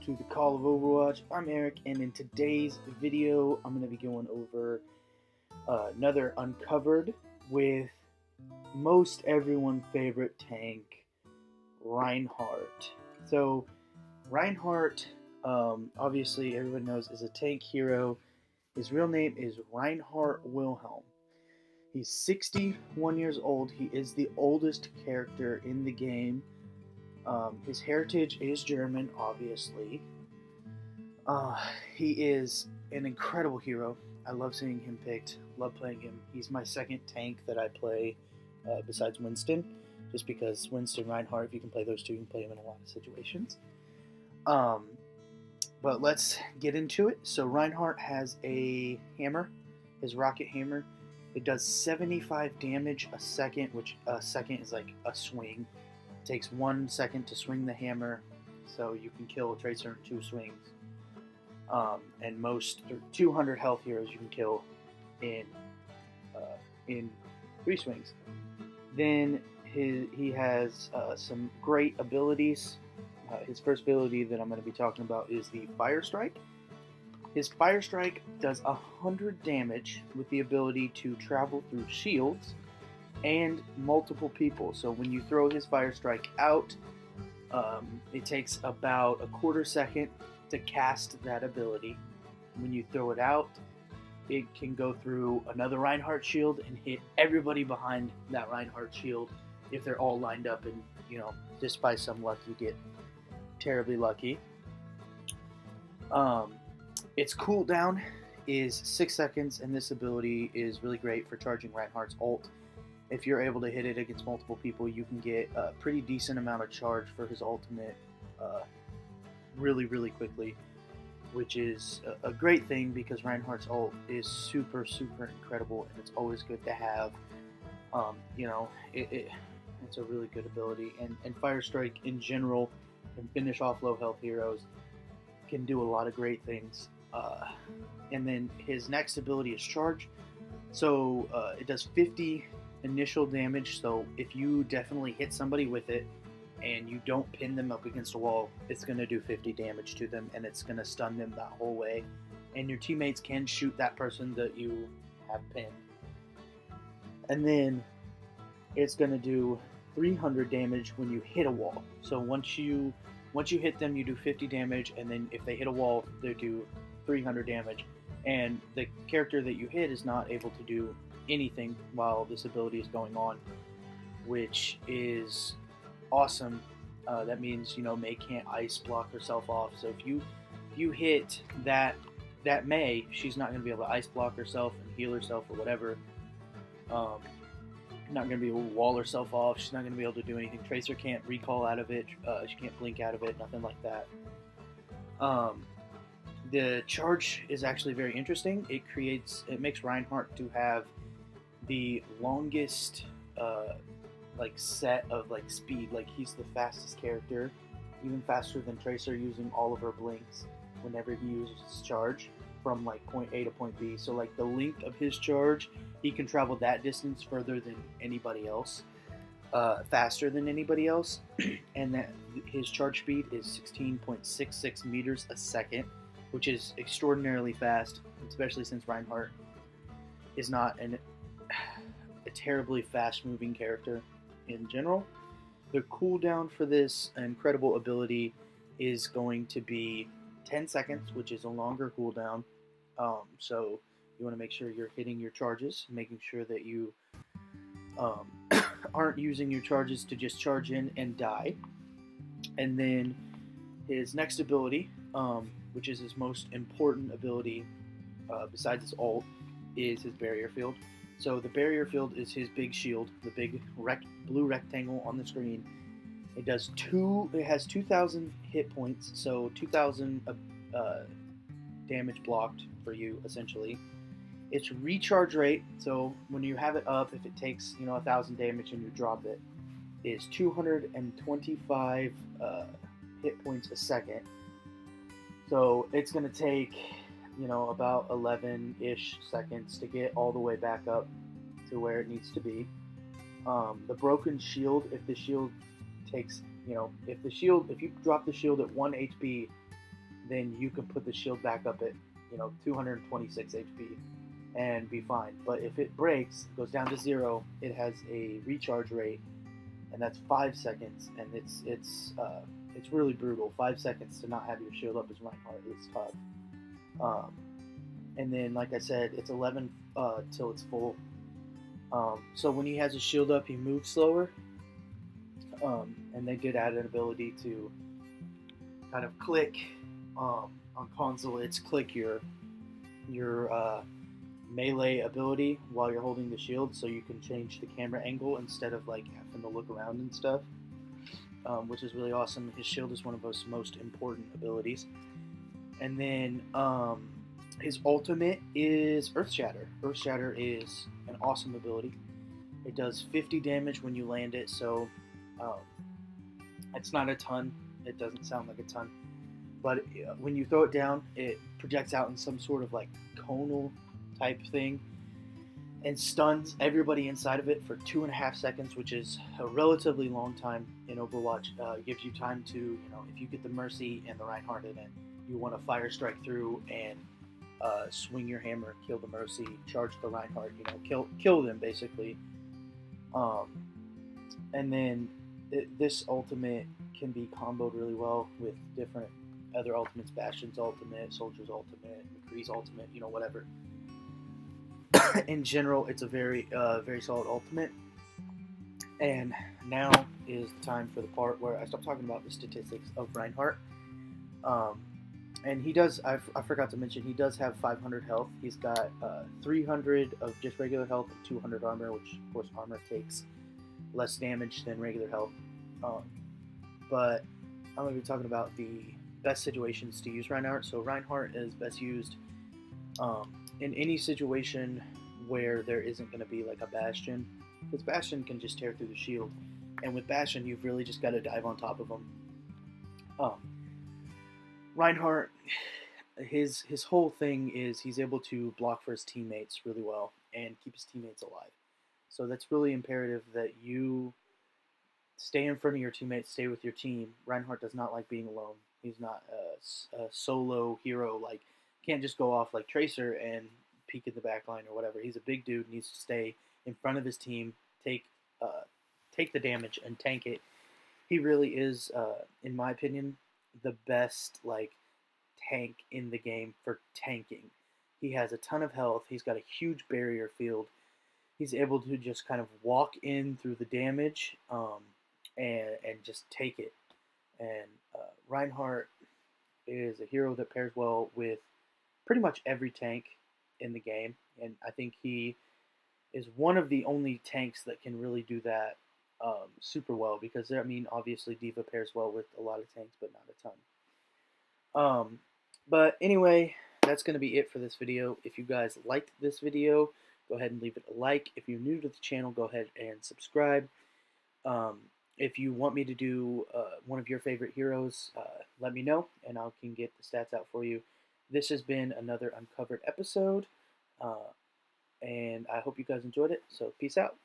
to the Call of Overwatch. I'm Eric, and in today's video, I'm going to be going over another Uncovered with most everyone's favorite tank, Reinhardt. So, Reinhardt, obviously everyone knows, is a tank hero. His real name is Reinhardt Wilhelm. He's 61 years old. He is the oldest character in the game. His heritage is German, obviously. He is an incredible hero. I love seeing him picked. Love playing him. He's my second tank that I play besides Winston, just because Winston, Reinhardt, if you can play those two, you can play them in a lot of situations. But let's get into it. So Reinhardt has a hammer, his rocket hammer. It does 75 damage a second, which a second is like a swing. It takes 1 second to swing the hammer, so you can kill a Tracer in 2 swings. And most 200 health heroes you can kill in 3 swings. Then he has some great abilities. His first ability that I'm going to be talking about is the Fire Strike. His Fire Strike does 100 damage with the ability to travel through shields and multiple people. So when you throw his Fire Strike out, it takes about a quarter second to cast that ability. When you throw it out, it can go through another Reinhardt shield and hit everybody behind that Reinhardt shield if they're all lined up, and just by some luck you get terribly lucky. Its cooldown is 6 seconds, and this ability is really great for charging Reinhardt's ult. If you're able to hit it against multiple people, you can get a pretty decent amount of charge for his ultimate really, really quickly, which is a great thing because Reinhardt's ult is super, super incredible, and it's always good to have. It's a really good ability, and Fire Strike in general can finish off low health heroes, can do a lot of great things. And then his next ability is Charge. So it does 50 initial damage, so if you definitely hit somebody with it and you don't pin them up against a wall, it's going to do 50 damage to them, and it's going to stun them that whole way. And your teammates can shoot that person that you have pinned. And then it's going to do 300 damage when you hit a wall. So once you hit them, you do 50 damage, and then if they hit a wall, they do 300 damage. And the character that you hit is not able to do anything while this ability is going on, which is awesome. That means Mei can't ice block herself off. So if you hit that Mei, she's not going to be able to ice block herself and heal herself or whatever. Not going to be able to wall herself off. She's not going to be able to do anything. Tracer can't recall out of it. She can't blink out of it. Nothing like that. The charge is actually very interesting. It makes Reinhardt to have the longest set of speed. Like, he's the fastest character, even faster than Tracer, using all of her blinks whenever he uses his charge from point A to point B. So the length of his charge, he can travel that distance further than anybody else, faster than anybody else, and that his charge speed is 16.66 meters a second, which is extraordinarily fast, especially since Reinhardt is not a terribly fast-moving character in general. The cooldown for this incredible ability is going to be 10 seconds, which is a longer cooldown. So you want to make sure you're hitting your charges, making sure that you aren't using your charges to just charge in and die. And then his next ability, which is his most important ability besides his ult, is his barrier field. So the barrier field is his big shield, the big blue rectangle on the screen. It has 2,000 hit points, so 2,000 damage blocked for you, essentially. Its recharge rate, so when you have it up, if it takes 1,000 damage and you drop it, is 225 hit points a second. So it's going to take about 11-ish seconds to get all the way back up to where it needs to be. The broken shield, if the shield takes, if you drop the shield at 1 HP then you can put the shield back up at 226 HP and be fine. But if it breaks, goes down to 0, it has a recharge rate, and that's 5 seconds, and it's really brutal. 5 seconds to not have your shield up as Reinhardt is tough. And then, like I said, it's 11 till it's full. So when he has his shield up, he moves slower. And they did add an ability to kind of click on console. It's click your melee ability while you're holding the shield, so you can change the camera angle instead of like having to look around and stuff, which is really awesome. His shield is one of his most important abilities. And then his ultimate is Earth Shatter. Earth Shatter is an awesome ability. It does 50 damage when you land it, so it's not a ton. It doesn't sound like a ton, but when you throw it down, it projects out in some sort of like conal type thing and stuns everybody inside of it for 2.5 seconds, which is a relatively long time in Overwatch. Gives you time to, if you get the Mercy and the Reinhardt in it, you want to fire strike through and swing your hammer, kill the Mercy, charge the Reinhardt, kill them basically. And then this ultimate can be comboed really well with different other ultimates, Bastion's ultimate, Soldier's ultimate, McCree's ultimate, whatever. In general, it's a very solid ultimate. And now is the time for the part where I stop talking about the statistics of Reinhardt. And he does, I forgot to mention, he does have 500 health. He's got 300 of just regular health and 200 armor, which of course armor takes less damage than regular health. But I'm going to be talking about the best situations to use Reinhardt. So Reinhardt is best used in any situation where there isn't going to be like a Bastion, because Bastion can just tear through the shield, and with Bastion you've really just got to dive on top of him. Reinhardt, his whole thing is he's able to block for his teammates really well and keep his teammates alive. So that's really imperative that you stay in front of your teammates, stay with your team. Reinhardt does not like being alone. He's not a solo hero. Like, can't just go off like Tracer and peek in the back line or whatever. He's a big dude, needs to stay in front of his team, take the damage and tank it. He really is, in my opinion, the best like tank in the game for tanking. He has a ton of health. He's got a huge barrier field. He's able to just kind of walk in through the damage and just take it. And Reinhardt is a hero that pairs well with pretty much every tank in the game, and I think he is one of the only tanks that can really do that super well, because I mean, obviously D.Va pairs well with a lot of tanks, but not a ton. But anyway, that's going to be it for this video. If you guys liked this video, go ahead and leave it a like. If you're new to the channel, go ahead and subscribe. If you want me to do one of your favorite heroes, let me know, and I can get the stats out for you. This has been another Uncovered episode, and I hope you guys enjoyed it, so peace out.